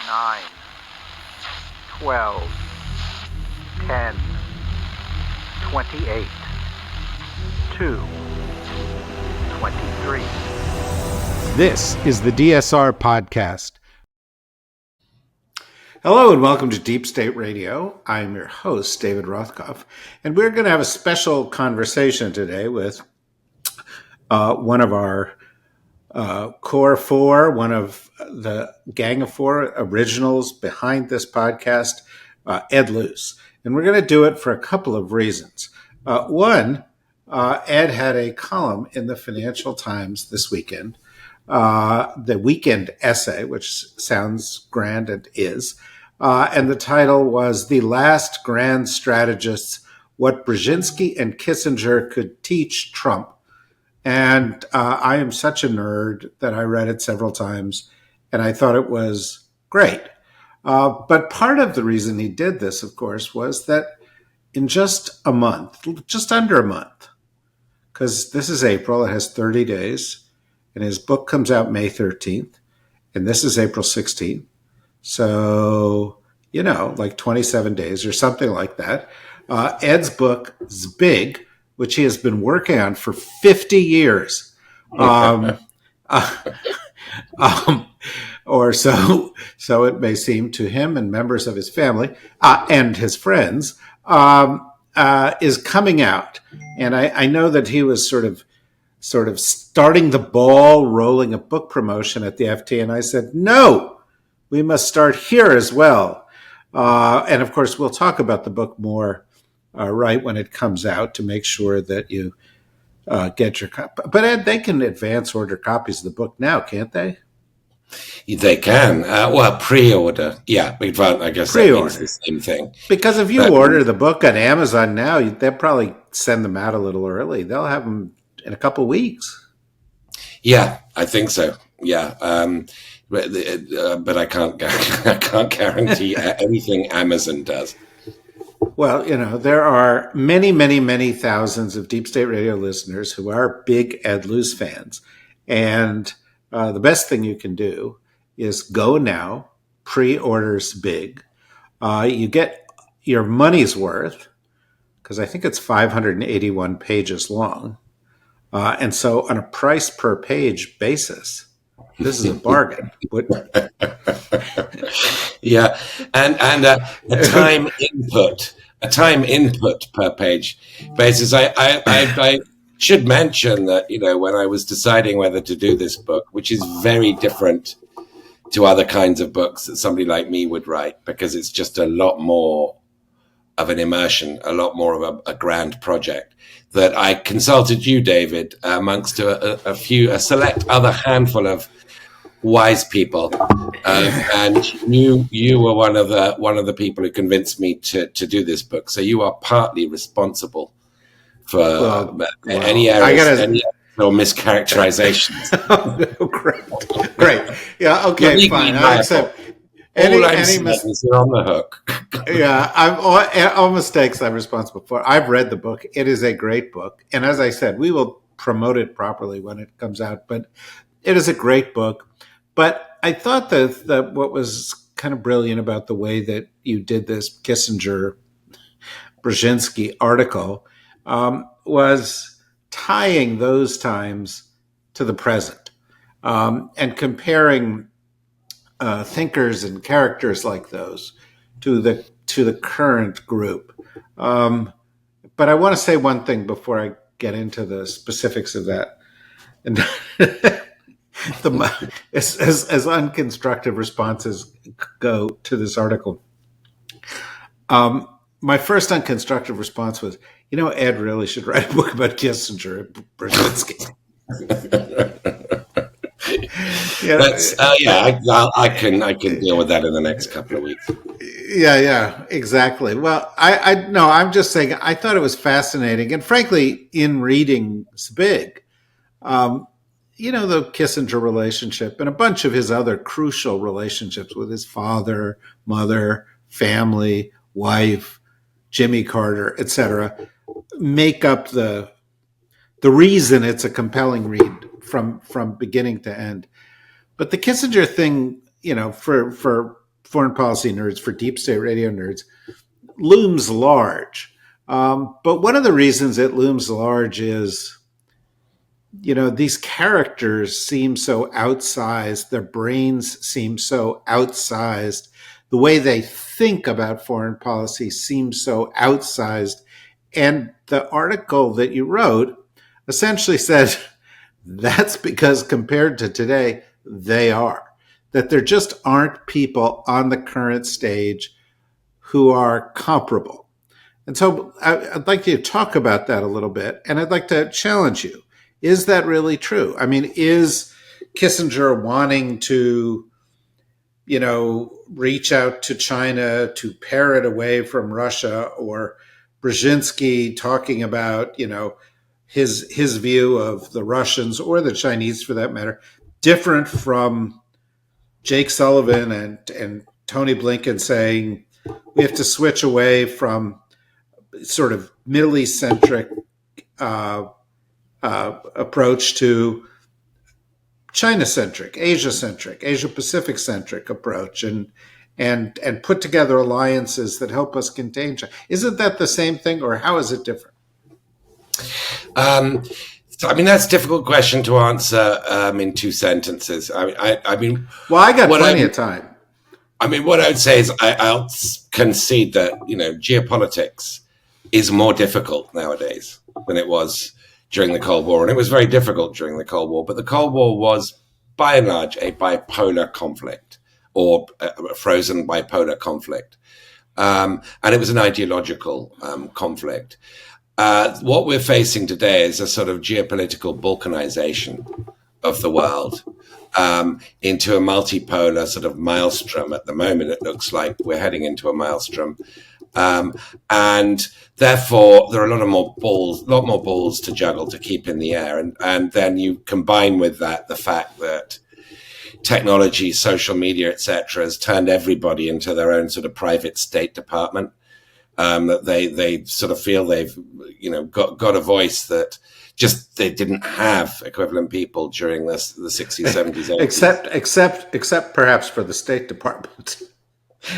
9, 12, 10, 28, 2, 23. This is the DSR Podcast. Hello and welcome to Deep State Radio. I'm your host, David Rothkopf, and we're going to have a special conversation today with one of our core four, one of the gang of four originals behind this podcast, Ed Luce. And we're going to do it for a couple of reasons. One, Ed had a column in the Financial Times this weekend, the weekend essay, which sounds grand and is. And the title was The Last Grand Strategists, What Brzezinski and Kissinger Could Teach Trump. And I am such a nerd that I read it several times, and I thought it was great. But part of the reason he did this, of course, was that in just a month, just under a month, because this is April, it has 30 days, and his book comes out May 13th, and this is April 16th. So, like 27 days or something like that. Ed's book is big, which he has been working on for 50 years. Or so it may seem to him and members of his family and his friends, is coming out. And I know that he was sort of starting the ball rolling a book promotion at the FT. And I said, no, we must start here as well. And of course, we'll talk about the book more right when it comes out to make sure that you get your copy. But Ed, they can advance order copies of the book now, can't they? They can. Pre-order. Yeah, I guess pre-order. That means the same thing. Because if you order the book on Amazon now, they'll probably send them out a little early. They'll have them in a couple of weeks. Yeah, I think so. Yeah. But I can't guarantee anything Amazon does. Well, there are many, many, many thousands of Deep State Radio listeners who are big Ed Luce fans. And the best thing you can do is go now, pre-orders big. You get your money's worth, because I think it's 581 pages long. And so on a price per page basis, this is a bargain. Yeah, and a time input per page basis. I should mention that when I was deciding whether to do this book, which is very different to other kinds of books that somebody like me would write, because it's just a lot more of an immersion, a lot more of a grand project, that I consulted you, David, amongst a select other handful of wise people, and you were one of the people who convinced me to do this book. So you are partly responsible for any errors, any or mischaracterizations. Great. Yeah. Okay. Fine. I accept. You're on the hook. Yeah. All mistakes I'm responsible for. I've read the book. It is a great book, and as I said, we will promote it properly when it comes out. But it is a great book. But I thought that what was kind of brilliant about the way that you did this Kissinger-Brzezinski article was tying those times to the present and comparing thinkers and characters like those to the current group. But I want to say one thing before I get into the specifics of that. And as unconstructive responses go to this article, my first unconstructive response was, Ed really should write a book about Kissinger and Brzezinski. I can deal with that in the next couple of weeks. Yeah, exactly. Well, I'm just saying I thought it was fascinating, and frankly, in reading Zbig, the Kissinger relationship and a bunch of his other crucial relationships with his father, mother, family, wife, Jimmy Carter, etc., make up the reason it's a compelling read from beginning to end. But the Kissinger thing, for foreign policy nerds, for deep state radio nerds, looms large. But one of the reasons it looms large is, these characters seem so outsized, their brains seem so outsized, the way they think about foreign policy seems so outsized. And the article that you wrote essentially said that's because compared to today, they are. That there just aren't people on the current stage who are comparable. And so I'd like you to talk about that a little bit, and I'd like to challenge you. Is that really true? I mean, is Kissinger wanting to, reach out to China to pare it away from Russia, or Brzezinski talking about, his view of the Russians or the Chinese for that matter, different from Jake Sullivan and Tony Blinken saying we have to switch away from sort of Middle East centric approach to China centric, Asia Pacific centric approach, and put together alliances that help us contain China. Isn't that the same thing, or how is it different? That's a difficult question to answer in two sentences. Well, I got plenty of time. What I would say is I'll concede that, geopolitics is more difficult nowadays than it was during the Cold War. And it was very difficult during the Cold War. But the Cold War was, by and large, a bipolar conflict, or a frozen bipolar conflict. And it was an ideological conflict. What we're facing today is a sort of geopolitical balkanization of the world into a multipolar sort of maelstrom. At the moment, it looks like we're heading into a maelstrom. And therefore, there are a lot more balls to juggle, to keep in the air. And then you combine with that the fact that technology, social media, etc., has turned everybody into their own sort of private State Department. That they sort of feel they've got a voice that just they didn't have equivalent people during the 60s, 70s, 80s. Except perhaps for the State Department.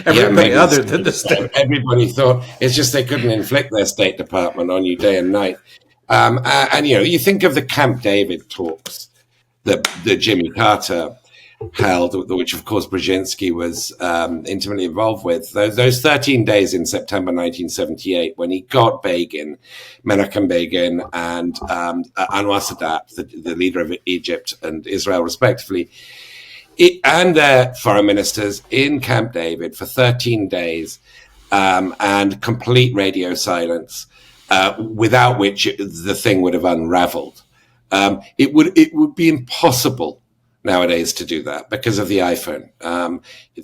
Everybody other than the State. Everybody thought it's just they couldn't inflict their State Department on you day and night. And you think of the Camp David talks that Jimmy Carter held, which of course Brzezinski was intimately involved with. Those 13 days in September 1978, when he got Menachem Begin, and Anwar Sadat, the leader of Egypt and Israel, respectively, and their foreign ministers in Camp David for 13 days, and complete radio silence, without which the thing would have unraveled. It would be impossible nowadays to do that because of the iPhone,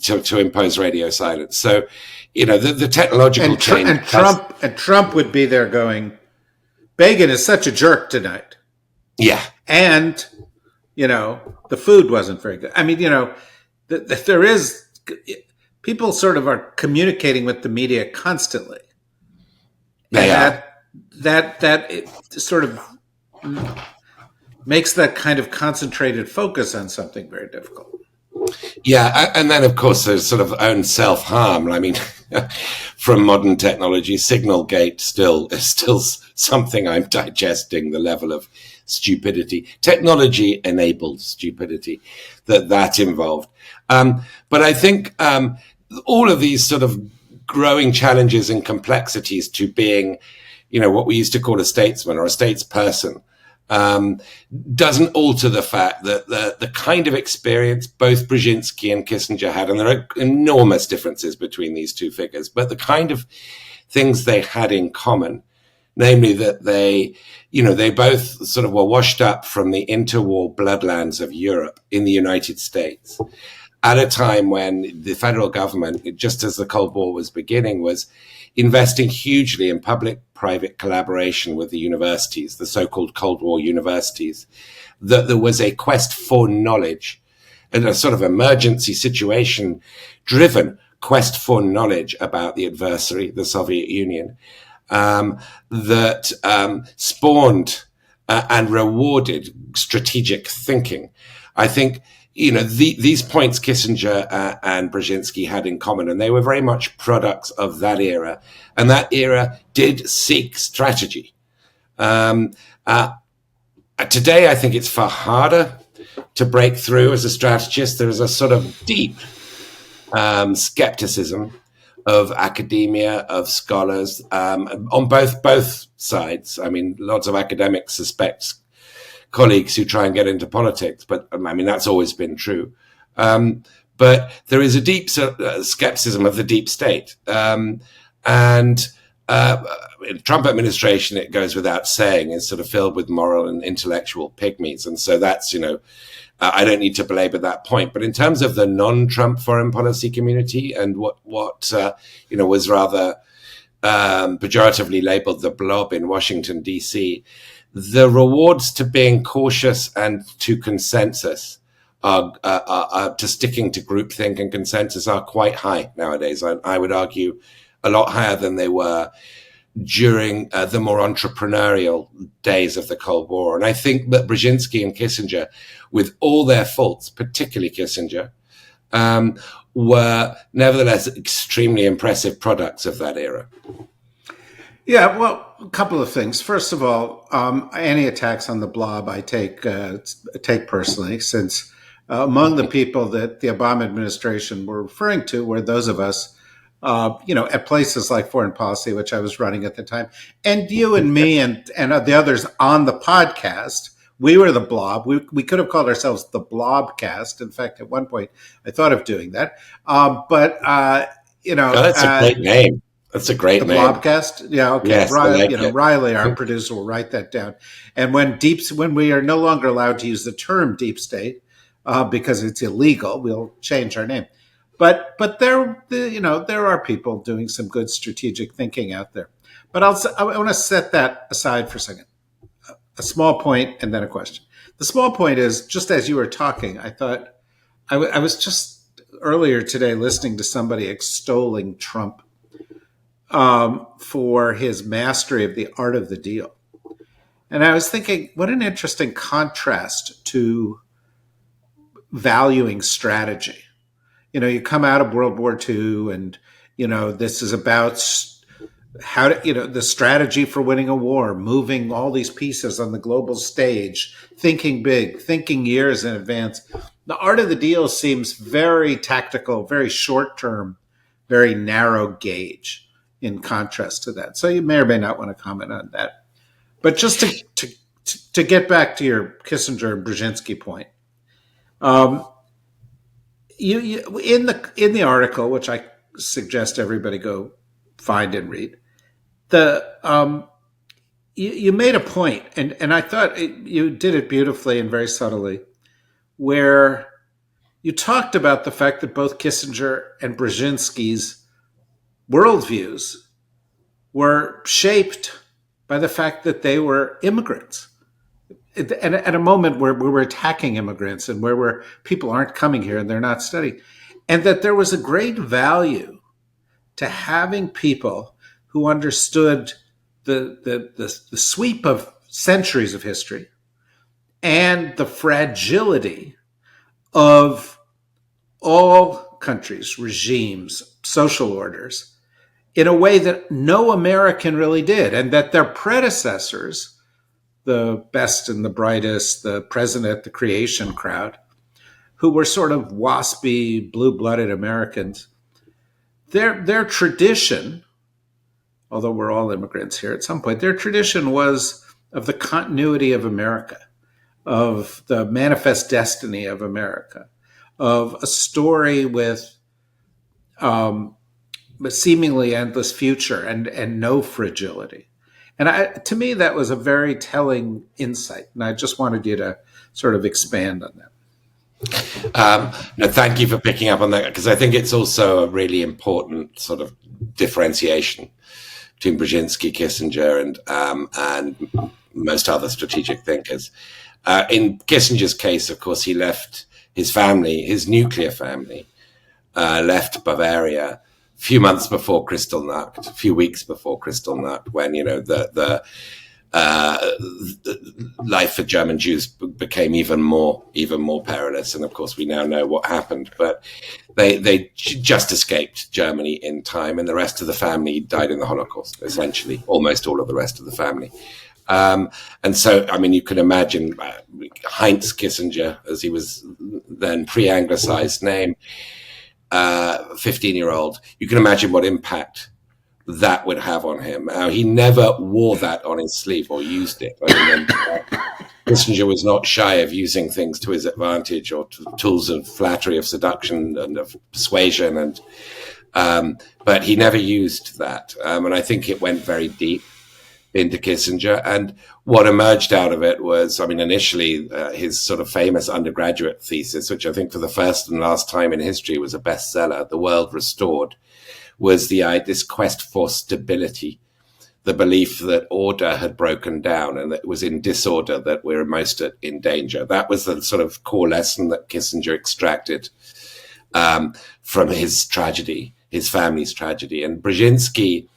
to impose radio silence. So, the technological change. And Trump would be there going, Begin is such a jerk tonight. Yeah. And, the food wasn't very good. There is, people sort of are communicating with the media constantly. They are. That it sort of makes that kind of concentrated focus on something very difficult. Yeah, and then of course there's sort of own self-harm. From modern technology, Signalgate is still something I'm digesting, the level of stupidity, technology-enabled stupidity that involved. But I think all of these sort of growing challenges and complexities to being, what we used to call a statesman or a statesperson, doesn't alter the fact that the kind of experience both Brzezinski and Kissinger had, and there are enormous differences between these two figures, but the kind of things they had in common, namely that they both sort of were washed up from the interwar bloodlands of Europe in the United States at a time when the federal government, just as the Cold War was beginning, was investing hugely in public-private collaboration with the universities, the so-called Cold War universities, that there was a quest for knowledge and a sort of emergency situation-driven quest for knowledge about the adversary, the Soviet Union, that spawned and rewarded strategic thinking. I think, these points Kissinger and Brzezinski had in common, and they were very much products of that era. And that era did seek strategy. Today, I think it's far harder to break through as a strategist. There is a sort of deep skepticism of academia, of scholars, on both sides. I mean, lots of academics suspect colleagues who try and get into politics, but I mean, that's always been true. But there is a deep skepticism of the deep state. And the Trump administration, it goes without saying, is sort of filled with moral and intellectual pygmies. And so that's, I don't need to belabor that point. But in terms of the non-Trump foreign policy community and what was rather pejoratively labeled the blob in Washington, D.C., the rewards to being cautious and to consensus are to sticking to groupthink and consensus are quite high nowadays. I would argue a lot higher than they were during the more entrepreneurial days of the Cold War. And I think that Brzezinski and Kissinger, with all their faults, particularly Kissinger, were nevertheless extremely impressive products of that era. Yeah, well, a couple of things. First of all, any attacks on the blob I take personally, since among the people that the Obama administration were referring to were those of us, at places like Foreign Policy, which I was running at the time, and you and me and the others on the podcast. We were the blob. We could have called ourselves the Blobcast. In fact, at one point, I thought of doing that. That's a great name. That's a great name. The Blobcast? Yeah, okay. Yes, Riley, our producer, will write that down. And when we are no longer allowed to use the term deep state because it's illegal, we'll change our name. But there are people doing some good strategic thinking out there. But I want to set that aside for a second. A small point and then a question. The small point is, just as you were talking, I thought I was just earlier today listening to somebody extolling Trump for his mastery of the art of the deal. And I was thinking, what an interesting contrast to valuing strategy. You come out of World War II and, this is about how to, the strategy for winning a war, moving all these pieces on the global stage, thinking big, thinking years in advance. The art of the deal seems very tactical, very short term, very narrow gauge in contrast to that. So you may or may not want to comment on that. But just to get back to your Kissinger and Brzezinski point, you in the article, which I suggest everybody go find and read, you made a point, and I thought you did it beautifully and very subtly, where you talked about the fact that both Kissinger and Brzezinski's worldviews were shaped by the fact that they were immigrants. And at a moment where we were attacking immigrants and where people aren't coming here and they're not studying, and that there was a great value to having people who understood the sweep of centuries of history and the fragility of all countries, regimes, social orders, in a way that no American really did, and that their predecessors, the best and the brightest, the president, the creation crowd, who were sort of waspy, blue-blooded Americans, their tradition, although we're all immigrants here at some point, their tradition was of the continuity of America, of the manifest destiny of America, of a story with a seemingly endless future and no fragility. And to me, that was a very telling insight. And I just wanted you to sort of expand on that. No, thank you for picking up on that, because I think it's also a really important sort of differentiation between Brzezinski, Kissinger, and most other strategic thinkers. In Kissinger's case, of course, he left his family, his nuclear family, left Bavaria a few weeks before Kristallnacht, when the life for German Jews became even more perilous. And of course, we now know what happened. But they just escaped Germany in time, and the rest of the family died in the Holocaust. Essentially, almost all of the rest of the family. And so, I mean, you can imagine Heinz Kissinger, as he was then pre-Anglicized name, 15-year-old. You can imagine what impact that would have on him. He never wore that on his sleeve or used it. I mean, Kissinger was not shy of using things to his advantage, or tools of flattery, of seduction, and of persuasion. And but he never used that. And I think it went very deep into Kissinger. And what emerged out of it was, I mean, initially his sort of famous undergraduate thesis, which I think for the first and last time in history was a bestseller, "The World Restored," was this quest for stability, the belief that order had broken down and that it was in disorder that we're most in danger. That was the sort of core lesson that Kissinger extracted from his tragedy, his family's tragedy. And Brzezinski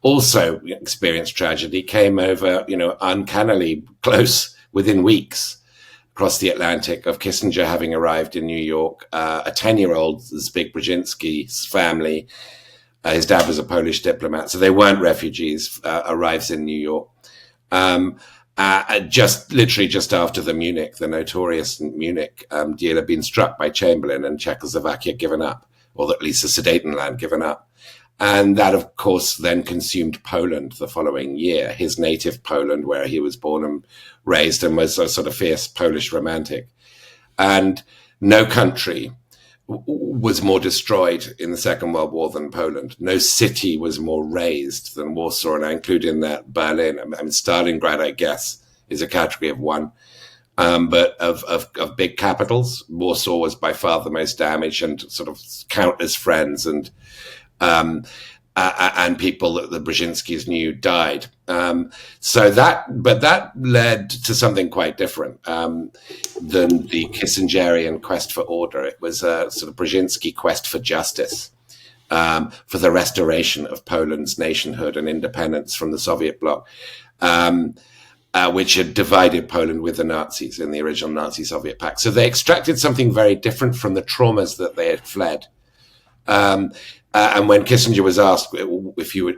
also experienced tragedy, came over, uncannily close within weeks across the Atlantic of Kissinger having arrived in New York. A 10-year-old Zbig Brzezinski's family, his dad was a Polish diplomat, so they weren't refugees, arrives in New York. Just after the notorious Munich deal had been struck by Chamberlain and Czechoslovakia given up, or at least the Sudetenland given up. And that, of course, then consumed Poland the following year, his native Poland, where he was born and raised and was a sort of fierce Polish romantic. And no country was more destroyed in the Second World War than Poland. No city was more razed than Warsaw, and I include in that Berlin. I mean, Stalingrad, I guess, is a category of one. But of big capitals, Warsaw was by far the most damaged, and sort of countless friends and people that the Brzezinskis knew died. But that led to something quite different than the Kissingerian quest for order. It was a sort of Brzezinski quest for justice, for the restoration of Poland's nationhood and independence from the Soviet bloc, which had divided Poland with the Nazis in the original Nazi-Soviet pact. So they extracted something very different from the traumas that they had fled. And when Kissinger was asked if you were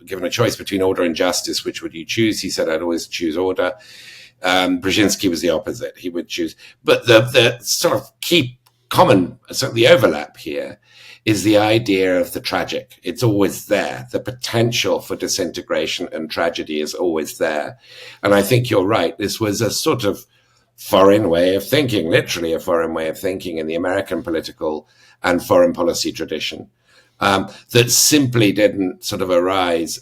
given a choice between order and justice, which would you choose? He said, I'd always choose order. Brzezinski was the opposite. He would choose. But the sort of key common, so the overlap here is the idea of the tragic. It's always there. The potential for disintegration and tragedy is always there. And I think you're right. This was a sort of foreign way of thinking, literally a foreign way of thinking in the American political and foreign policy tradition. That simply didn't sort of arise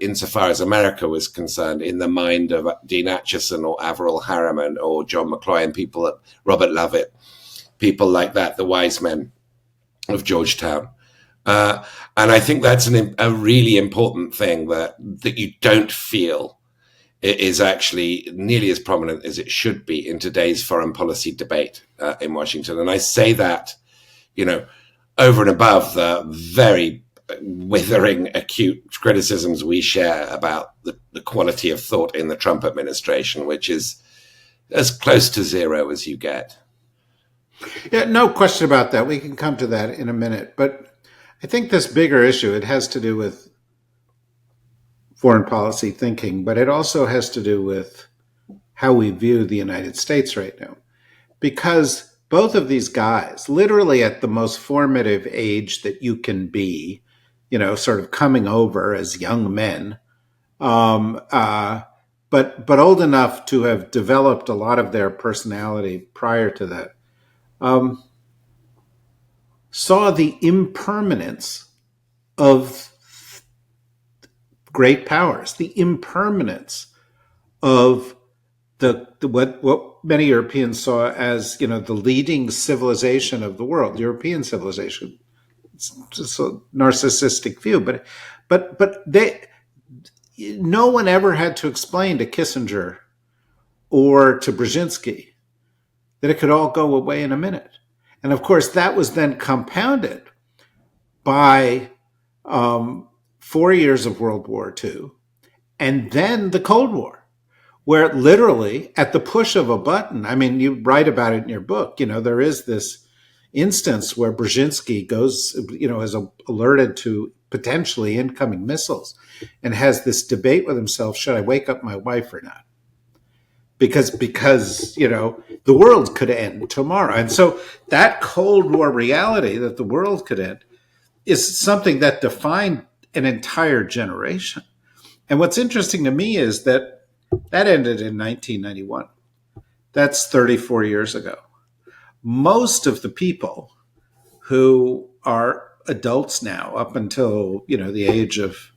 insofar as America was concerned in the mind of Dean Acheson or Averell Harriman or John McCloy, people, Robert Lovett, people like that, the wise men of Georgetown. And I think that's a really important thing that you don't feel is actually nearly as prominent as it should be in today's foreign policy debate in Washington. And I say that, over and above the very withering, acute criticisms we share about the quality of thought in the Trump administration, which is as close to zero as you get. Yeah, no question about that. We can come to that in a minute. But I think this bigger issue, it has to do with foreign policy thinking, but it also has to do with how we view the United States right now. Because both of these guys, literally at the most formative age that you can be, sort of coming over as young men, but old enough to have developed a lot of their personality prior to that, saw the impermanence of great powers, the impermanence of what many Europeans saw as, the leading civilization of the world, European civilization. It's just a narcissistic view, but no one ever had to explain to Kissinger or to Brzezinski that it could all go away in a minute. And of course, that was then compounded by 4 years of World War II and then the Cold War. where literally at the push of a button, I mean, you write about it in your book, there is this instance where Brzezinski goes, is alerted to potentially incoming missiles and has this debate with himself, should I wake up my wife or not? Because the world could end tomorrow. And so that Cold War reality that the world could end is something that defined an entire generation. And what's interesting to me is that ended in 1991. That's 34 years ago. Most of the people who are adults now, up until the age of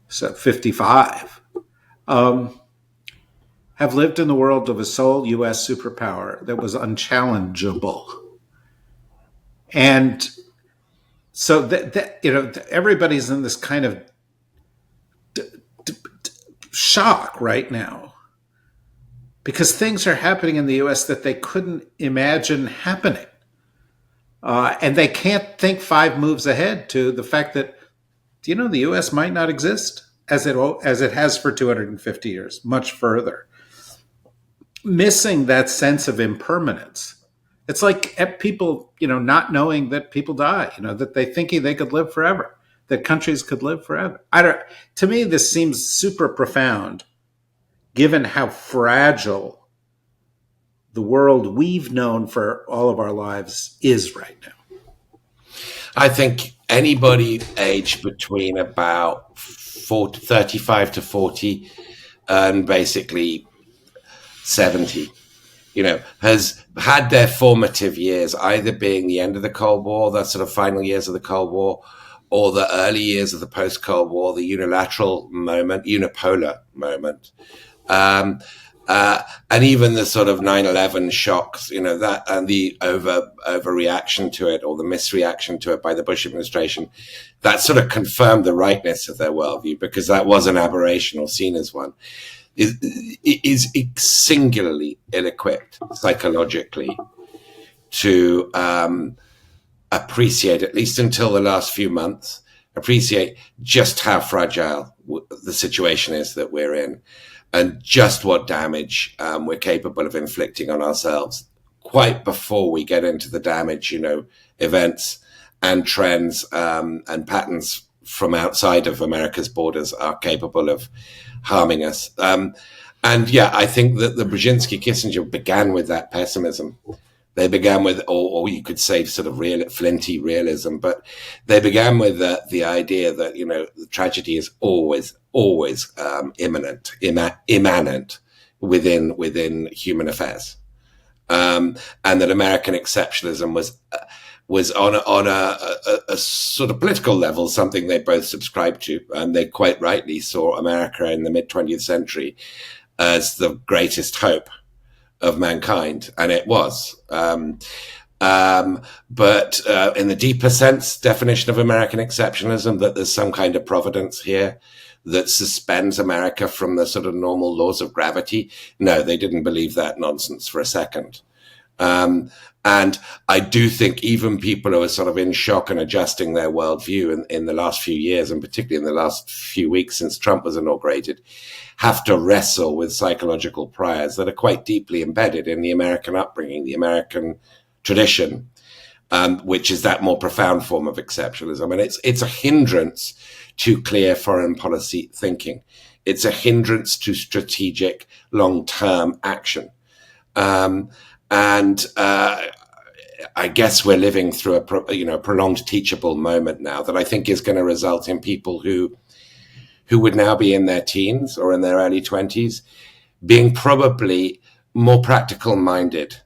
55, have lived in the world of a sole U.S. superpower that was unchallengeable, and so everybody's in this kind of shock right now because things are happening in the U.S. that they couldn't imagine happening. And they can't think 5 moves ahead to the fact that, the U.S. might not exist as it has for 250 years, much further. Missing that sense of impermanence. It's like people, not knowing that people die, that they thinking they could live forever, that countries could live forever. To me, this seems super profound, given how fragile the world we've known for all of our lives is right now. I think anybody aged between about 35 to 40 and basically 70, has had their formative years, either being the end of the Cold War, the sort of final years of the Cold War, or the early years of the post-Cold War, the unipolar moment. And even the sort of 9/11 shocks, that and the overreaction to it or the misreaction to it by the Bush administration, that sort of confirmed the rightness of their worldview, because that was an aberration or seen as one, is singularly ill-equipped psychologically to appreciate, at least until the last few months, appreciate just how fragile the situation is that we're in, and just what damage we're capable of inflicting on ourselves quite before we get into the damage, events and trends and patterns from outside of America's borders are capable of harming us. And yeah, I think that the Brzezinski-Kissinger began with that pessimism. They began with, or you could say sort of flinty realism, but they began with the idea that, the tragedy is always immanent within human affairs. And that American exceptionalism was on a sort of political level something they both subscribed to, and they quite rightly saw America in the mid-20th century as the greatest hope of mankind, and it was. But in the deeper sense, definition of American exceptionalism, that there's some kind of providence here that suspends America from the sort of normal laws of gravity. No, they didn't believe that nonsense for a second. And I do think even people who are sort of in shock and adjusting their worldview in the last few years, and particularly in the last few weeks since Trump was inaugurated, have to wrestle with psychological priors that are quite deeply embedded in the American upbringing, the American tradition, which is that more profound form of exceptionalism. And it's a hindrance to clear foreign policy thinking. It's a hindrance to strategic long-term action. And I guess we're living through a prolonged teachable moment now that I think is going to result in people who would now be in their teens or in their early 20s being probably more practical minded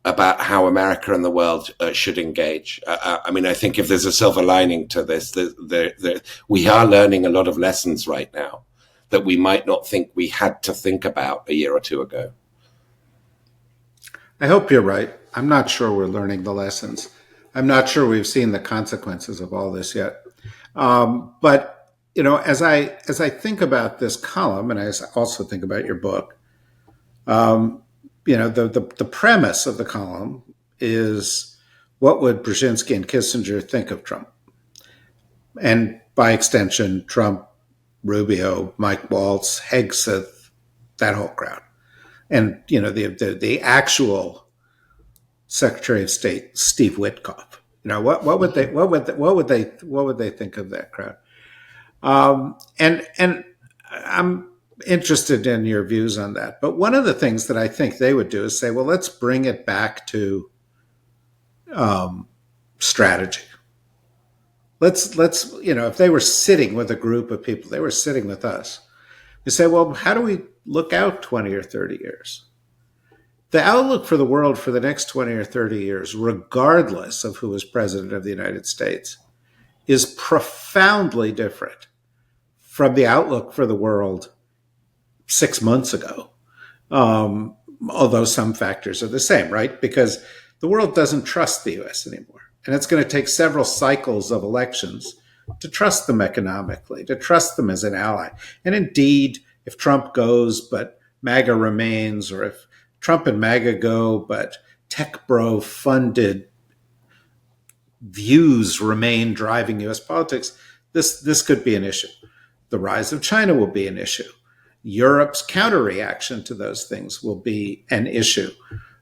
about how America and the world should engage. I think if there's a silver lining to this, we are learning a lot of lessons right now that we might not think we had to think about a year or two ago. I hope you're right. I'm not sure we're learning the lessons. I'm not sure we've seen the consequences of all this yet. But as I think about this column, and as I also think about your book, the premise of the column is, what would Brzezinski and Kissinger think of Trump? And by extension, Trump, Rubio, Mike Waltz, Hegseth, that whole crowd. And the actual Secretary of State Steve Witkoff. What would they think of that crowd? And I'm interested in your views on that. But one of the things that I think they would do is say, well, let's bring it back to strategy. Let's if they were sitting with a group of people, they were sitting with us. We say, well, how do we look out 20 or 30 years? The outlook for the world for the next 20 or 30 years, regardless of who is president of the United States, is profoundly different from the outlook for the world 6 months ago. Although some factors are the same, right? Because the world doesn't trust the U.S. anymore. And it's going to take several cycles of elections to trust them economically, to trust them as an ally. And indeed, if Trump goes, but MAGA remains, or if Trump and MAGA go, but tech bro funded views remain driving U.S. politics, this could be an issue. The rise of China will be an issue. Europe's counter-reaction to those things will be an issue.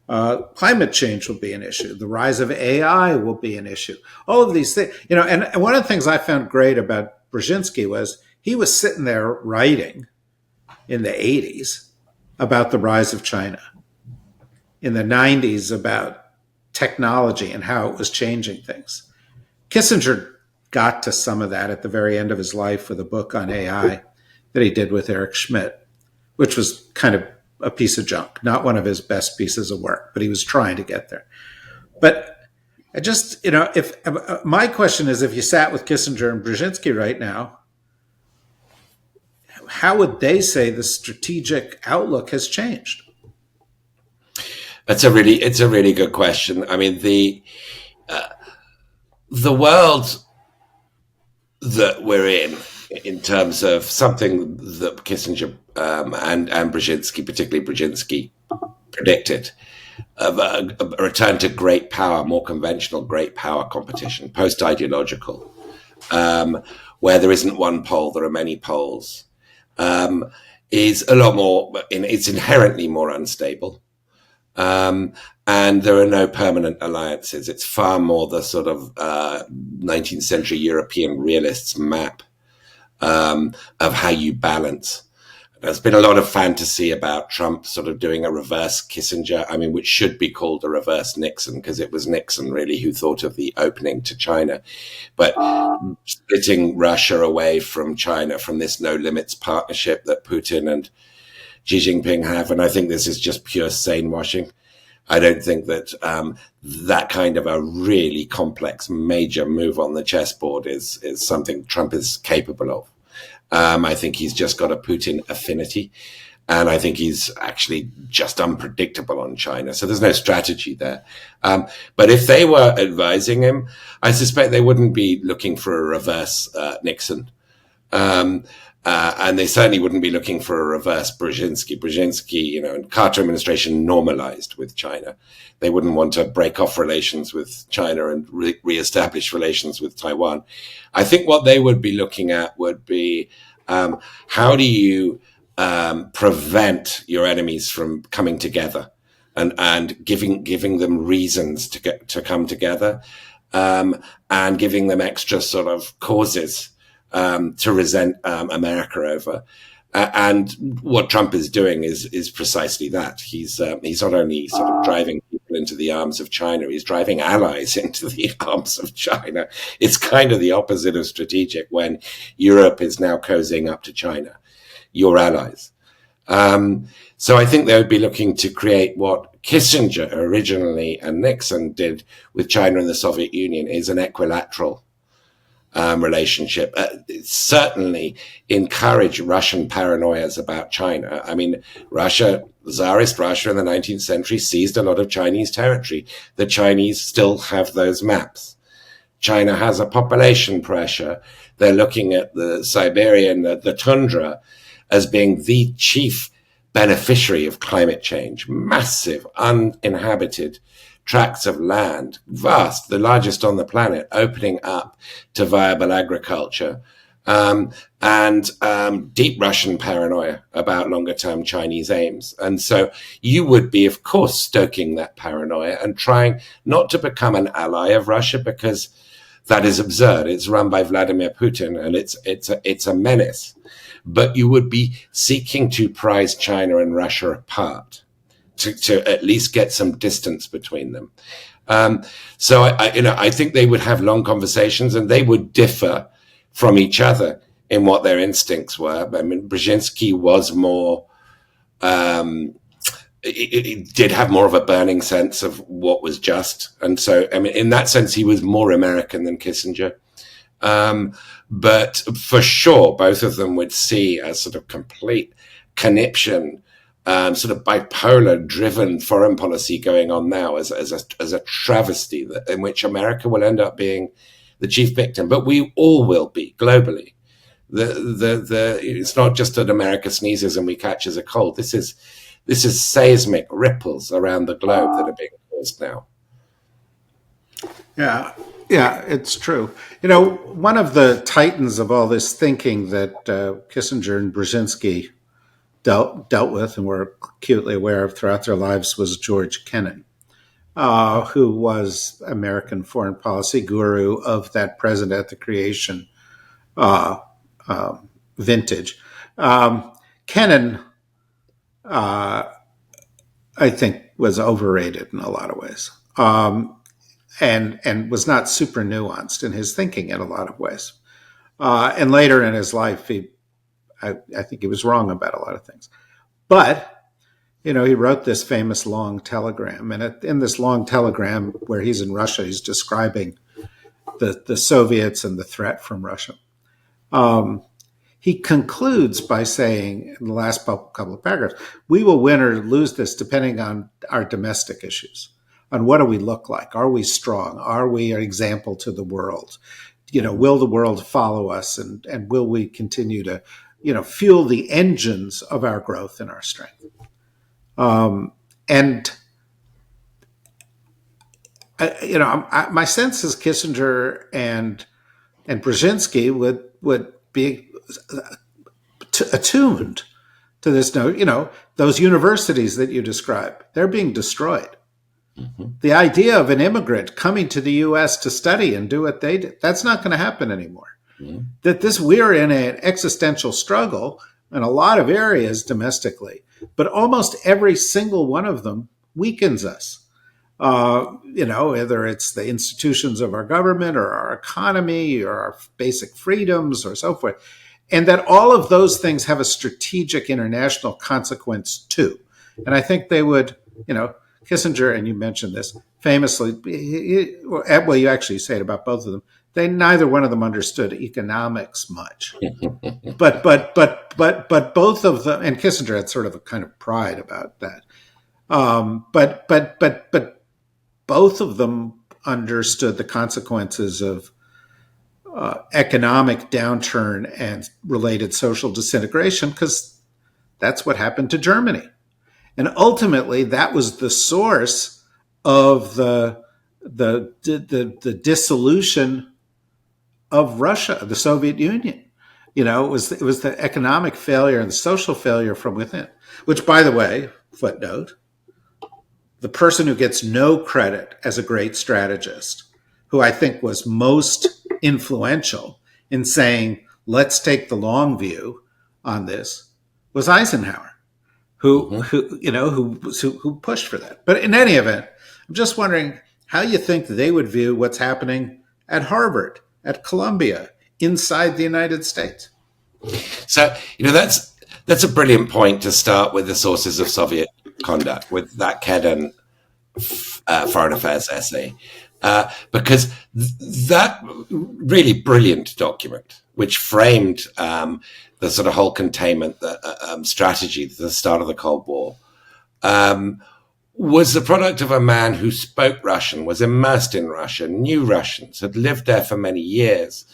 Climate change will be an issue. The rise of AI will be an issue. All of these things, and one of the things I found great about Brzezinski was he was sitting there writing in the 80s about the rise of China, in the 90s about technology and how it was changing things. Kissinger got to some of that at the very end of his life with a book on AI that he did with Eric Schmidt, which was kind of a piece of junk, not one of his best pieces of work, but he was trying to get there. But I just, if my question is, if you sat with Kissinger and Brzezinski right now, how would they say the strategic outlook has changed? It's a really good question. I mean, the world that we're in terms of something that Kissinger and Brzezinski, particularly Brzezinski, predicted, of a return to great power, more conventional great power competition, post-ideological, where there isn't one pole, there are many poles, is a lot more, it's inherently more unstable. And there are no permanent alliances. It's far more the sort of 19th century European realists' map of how you balance. There's been a lot of fantasy about Trump sort of doing a reverse Kissinger, which should be called a reverse Nixon, because it was Nixon really who thought of the opening to China. But splitting Russia away from China, from this no limits partnership that Putin and Xi Jinping have, and I think this is just pure sane washing. I don't think that that kind of a really complex major move on the chessboard is something Trump is capable of. I think he's just got a Putin affinity, and I think he's actually just unpredictable on China. So there's no strategy there. But if they were advising him, I suspect they wouldn't be looking for a reverse Nixon. And they certainly wouldn't be looking for a reverse Brzezinski. Brzezinski, and Carter administration normalized with China. They wouldn't want to break off relations with China and reestablish relations with Taiwan. I think what they would be looking at would be how do you prevent your enemies from coming together and giving them reasons to come together, and giving them extra sort of causes to resent America over. And what Trump is doing is precisely that. He's not only sort of driving people into the arms of China, he's driving allies into the arms of China. It's kind of the opposite of strategic when Europe is now cozying up to China, your allies. So I think they would be looking to create what Kissinger originally and Nixon did with China and the Soviet Union, is an equilateral relationship. Certainly encourage Russian paranoias about China. Russia, Tsarist Russia in the 19th century seized a lot of Chinese territory. The Chinese still have those maps. China has a population pressure. They're looking at the Siberian, the tundra, as being the chief beneficiary of climate change. Massive, uninhabited tracts of land, vast, the largest on the planet, opening up to viable agriculture and deep Russian paranoia about longer-term Chinese aims. And so you would be, of course, stoking that paranoia and trying not to become an ally of Russia, because that is absurd. It's run by Vladimir Putin, and it's a menace. But you would be seeking to prise China and Russia apart to at least get some distance between them. So I think they would have long conversations, and they would differ from each other in what their instincts were. I mean, Brzezinski was more, it did have more of a burning sense of what was just. And so, I mean, in that sense, he was more American than Kissinger. But for sure, both of them would see a sort of complete conniption, sort of bipolar driven foreign policy going on now as a travesty in which America will end up being the chief victim, but we all will be globally. It's not just that America sneezes and we catches a cold. This is seismic ripples around the globe that are being caused now. Yeah, it's true. You know, one of the titans of all this thinking that Kissinger and Brzezinski dealt with and were acutely aware of throughout their lives was George Kennan, who was American foreign policy guru of that president at the creation vintage. Kennan, I think, was overrated in a lot of ways, and was not super nuanced in his thinking in a lot of ways. And later in his life, I think he was wrong about a lot of things. But he wrote this famous long telegram, and in this long telegram where he's in Russia, he's describing the Soviets and the threat from Russia. He concludes by saying in the last couple of paragraphs, we will win or lose this depending on our domestic issues, on what do we look like? Are we strong? Are we an example to the world? Will the world follow us? And will we continue to, fuel the engines of our growth and our strength? My sense is Kissinger and Brzezinski would be attuned to this note. Those universities that you describe, they're being destroyed. Mm-hmm. The idea of an immigrant coming to the U.S. to study and do what they did, that's not going to happen anymore. Mm-hmm. We're in an existential struggle in a lot of areas domestically, but almost every single one of them weakens us. Whether it's the institutions of our government or our economy or our basic freedoms or so forth. And that all of those things have a strategic international consequence too. And I think they would, Kissinger, and you mentioned this famously, well, you actually say it about both of them. Neither one of them understood economics much, but both of them, and Kissinger had sort of a kind of pride about that. But both of them understood the consequences of economic downturn and related social disintegration, because that's what happened to Germany. And ultimately, that was the source of the dissolution of Russia, the Soviet Union. It was the economic failure and the social failure from within, which, by the way, footnote, the person who gets no credit as a great strategist, who I think was most influential in saying, let's take the long view on this, was Eisenhower, who pushed for that. But in any event, I'm just wondering how you think they would view what's happening at Harvard, at Columbia, inside the United States. So, that's a brilliant point to start with the sources of Soviet conduct, with that Kennan foreign affairs essay, because that really brilliant document, which framed the sort of whole containment strategy at the start of the Cold War, was the product of a man who spoke Russian, was immersed in Russia, knew Russians, had lived there for many years,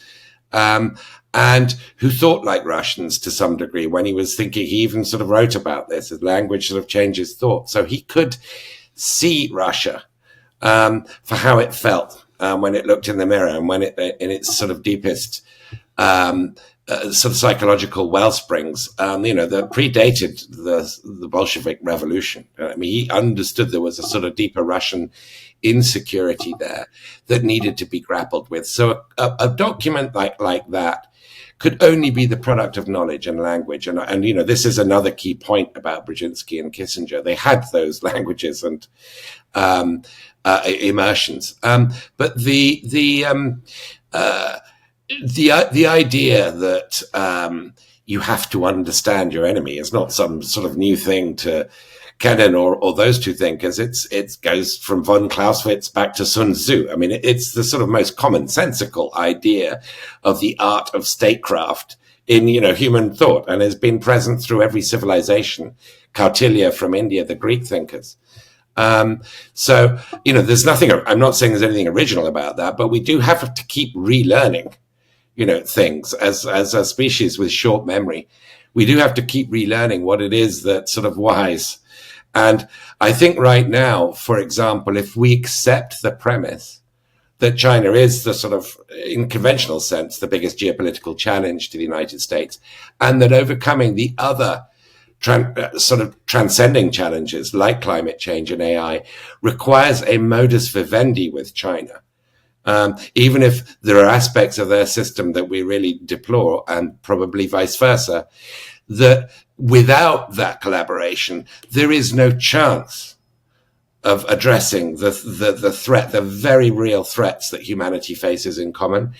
and who thought like Russians to some degree. When he was thinking, he even sort of wrote about this, his language sort of changes thought. So he could see Russia for how it felt when it looked in the mirror, and when it in its sort of deepest sort of psychological well springs, that predated the Bolshevik Revolution. I mean, he understood there was a sort of deeper Russian insecurity there that needed to be grappled with. So a document like that could only be the product of knowledge and language. And this is another key point about Brzezinski and Kissinger. They had those languages and immersions. But the idea that you have to understand your enemy is not some sort of new thing to Kennan or those two thinkers. It goes from von Clausewitz back to Sun Tzu. I mean, it's the sort of most commonsensical idea of the art of statecraft in human thought, and has been present through every civilization. Kautilya from India, the Greek thinkers. So there's nothing. I'm not saying there's anything original about that, but we do have to keep relearning things as a species with short memory. We do have to keep relearning what it is that's sort of wise. And I think right now, for example, if we accept the premise that China is the sort of, in conventional sense, the biggest geopolitical challenge to the United States, and that overcoming the other sort of transcending challenges like climate change and AI requires a modus vivendi with China. Even if there are aspects of their system that we really deplore, and probably vice versa, that without that collaboration, there is no chance of addressing the threat, the very real threats that humanity faces in common.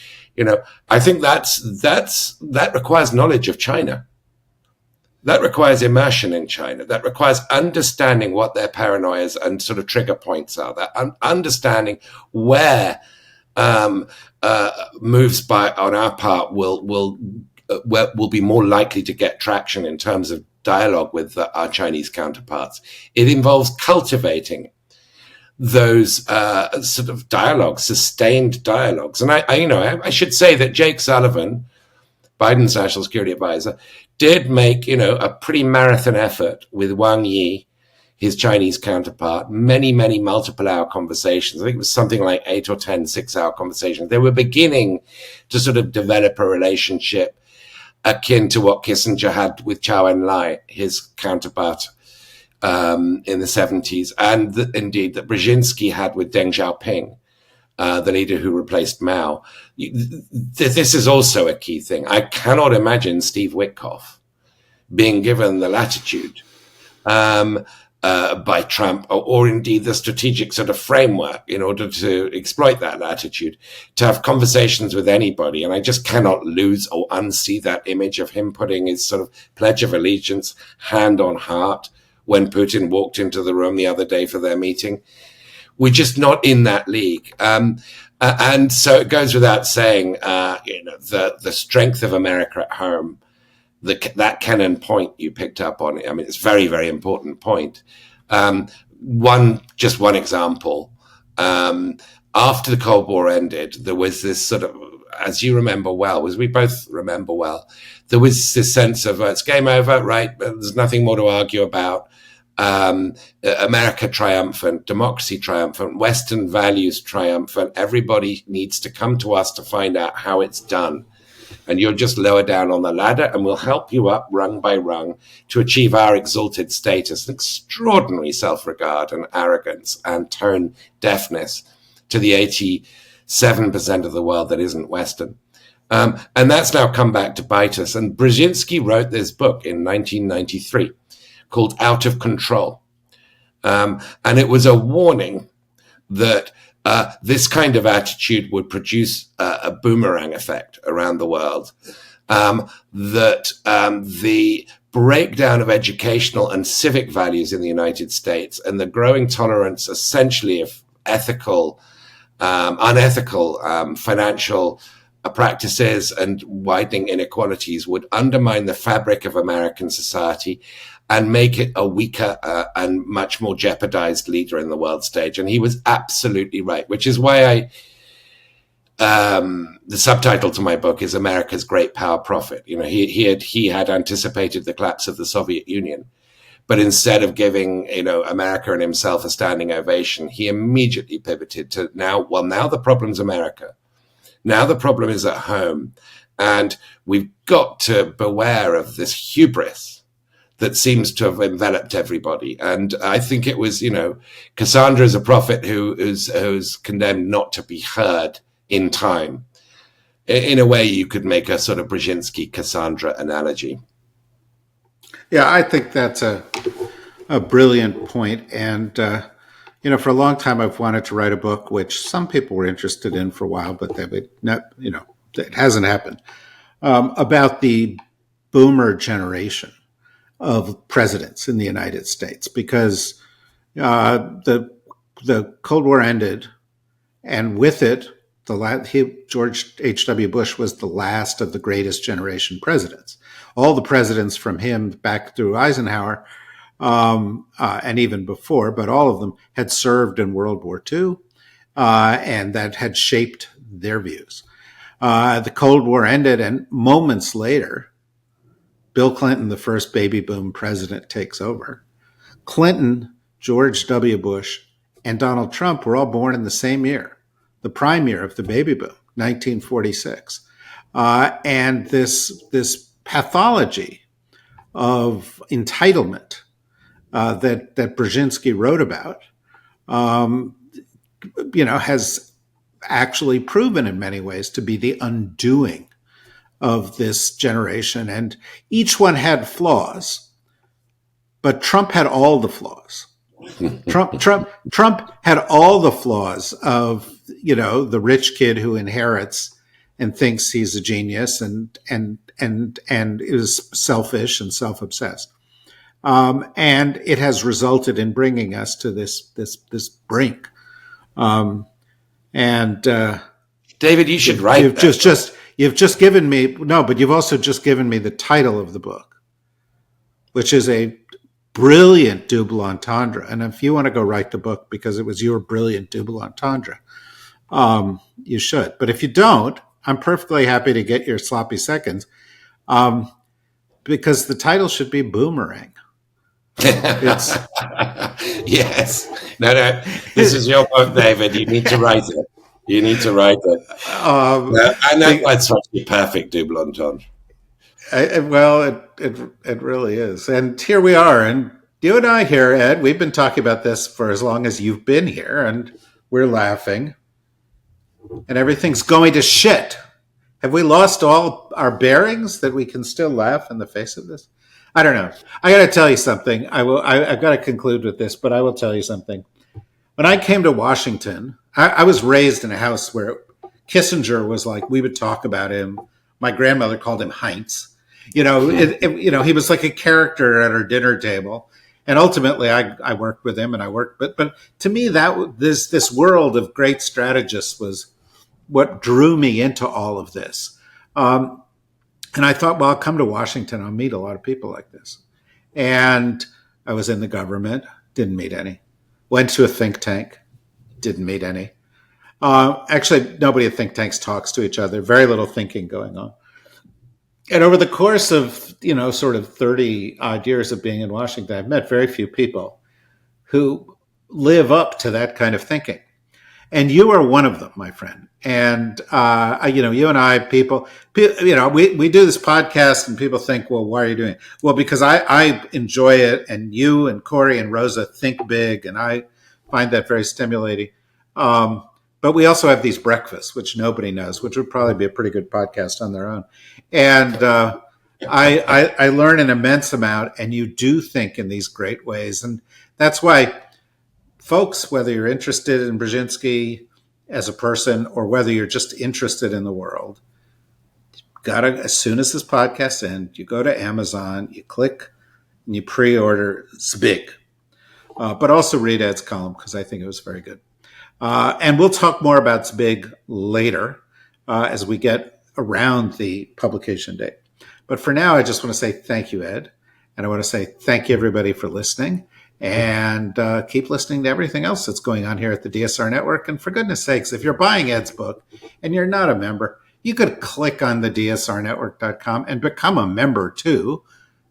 I think that requires knowledge of China. That requires immersion in China. That requires understanding what their paranoias and sort of trigger points are. That understanding where moves on our part will be more likely to get traction in terms of dialogue with our Chinese counterparts. It involves cultivating those sort of dialogues, sustained dialogues. And I should say that Jake Sullivan, Biden's national security advisor, did make a pretty marathon effort with Wang Yi, his Chinese counterpart, many multiple hour conversations. I think it was something like 8 or 10 6-hour conversations. They were beginning to sort of develop a relationship akin to what Kissinger had with Zhou Enlai, his counterpart in the 70s, and indeed that Brzezinski had with Deng Xiaoping, the leader who replaced Mao. This is also a key thing. I cannot imagine Steve Witkoff being given the latitude by Trump, or indeed the strategic sort of framework in order to exploit that latitude, to have conversations with anybody. And I just cannot lose or unsee that image of him putting his sort of Pledge of Allegiance, hand on heart, when Putin walked into the room the other day for their meeting. We're just not in that league. And so it goes without saying, the strength of America at home, that Kennan point you picked up on, I mean, it's a very, very important point. One example, after the Cold War ended, there was this sort of, as you remember well, as we both remember well, there was this sense of, it's game over, right? There's nothing more to argue about. America triumphant, democracy triumphant, Western values triumphant. Everybody needs to come to us to find out how it's done. And you're just lower down on the ladder, and we'll help you up rung by rung to achieve our exalted status, an extraordinary self-regard and arrogance and tone deafness to the 87% of the world that isn't Western. And that's now come back to bite us. And Brzezinski wrote this book in 1993 called Out of Control. And it was a warning that this kind of attitude would produce a boomerang effect around the world, that the breakdown of educational and civic values in the United States and the growing tolerance essentially of unethical financial practices and widening inequalities would undermine the fabric of American society and make it a weaker and much more jeopardized leader in the world stage. And he was absolutely right, which is why the subtitle to my book is America's Great Power Prophet. He had anticipated the collapse of the Soviet Union, but instead of giving, America and himself a standing ovation, he immediately pivoted to now the problem's America. Now the problem is at home. And we've got to beware of this hubris that seems to have enveloped everybody. And I think it was, Cassandra is a prophet who's condemned not to be heard in time. In a way, you could make a sort of Brzezinski Cassandra analogy. Yeah, I think that's a brilliant point. And, for a long time, I've wanted to write a book, which some people were interested in for a while, but they would not, it hasn't happened, about the boomer generation of presidents in the United States, because the Cold War ended, and with it, George H.W. Bush was the last of the greatest generation presidents. All the presidents from him back through Eisenhower, and even before, but all of them had served in World War II, and that had shaped their views. The Cold War ended, and moments later, Bill Clinton, the first baby boom president, takes over. Clinton, George W. Bush, and Donald Trump were all born in the same year, the prime year of the baby boom, 1946. And this pathology of entitlement that Brzezinski wrote about, has actually proven in many ways to be the undoing of this generation. And each one had flaws, but Trump had all the flaws. Trump had all the flaws of, the rich kid who inherits and thinks he's a genius and is selfish and self-obsessed. And it has resulted in bringing us to this brink. David, you should write You've just given me, but you've also just given me the title of the book, which is a brilliant double entendre. And if you want to go write the book because it was your brilliant double entendre, you should. But if you don't, I'm perfectly happy to get your sloppy seconds, because the title should be Boomerang. Yes. No, this is your book, David. You need to write it. And that's actually perfect double entendre. It really is. And here we are. And you and I here, Ed, we've been talking about this for as long as you've been here, and we're laughing. And everything's going to shit. Have we lost all our bearings that we can still laugh in the face of this? I don't know. I got to tell you something. I've got to conclude with this, but I will tell you something. When I came to Washington, I was raised in a house where Kissinger was like, we would talk about him. My grandmother called him Heinz. He was like a character at our dinner table. And ultimately, I worked with him, and but to me, this world of great strategists was what drew me into all of this. And I thought, well, I'll come to Washington. I'll meet a lot of people like this. And I was in the government, didn't meet any. Went to a think tank, didn't meet any. Actually, nobody at think tanks talks to each other. Very little thinking going on. And over the course of, sort of 30 odd years of being in Washington, I've met very few people who live up to that kind of thinking. And you are one of them, my friend. And, you and I, people, we do this podcast and people think, well, why are you doing it? Well, because I enjoy it, and you and Corey and Rosa think big, and I find that very stimulating. But we also have these breakfasts, which nobody knows, which would probably be a pretty good podcast on their own. And I learn an immense amount, and you do think in these great ways. And that's why, folks, whether you're interested in Brzezinski as a person or whether you're just interested in the world, as soon as this podcast ends, you go to Amazon, you click, and you pre-order Zbig. But also read Ed's column, because I think it was very good. And we'll talk more about Zbig later as we get around the publication date. But for now, I just want to say thank you, Ed. And I want to say thank you, everybody, for listening. And keep listening to everything else that's going on here at the DSR Network. And for goodness sakes, if you're buying Ed's book and you're not a member, you could click on the dsrnetwork.com and become a member too.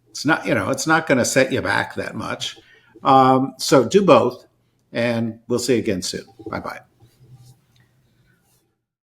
It's not, it's not going to set you back that much. So do both, and we'll see you again soon. Bye-bye.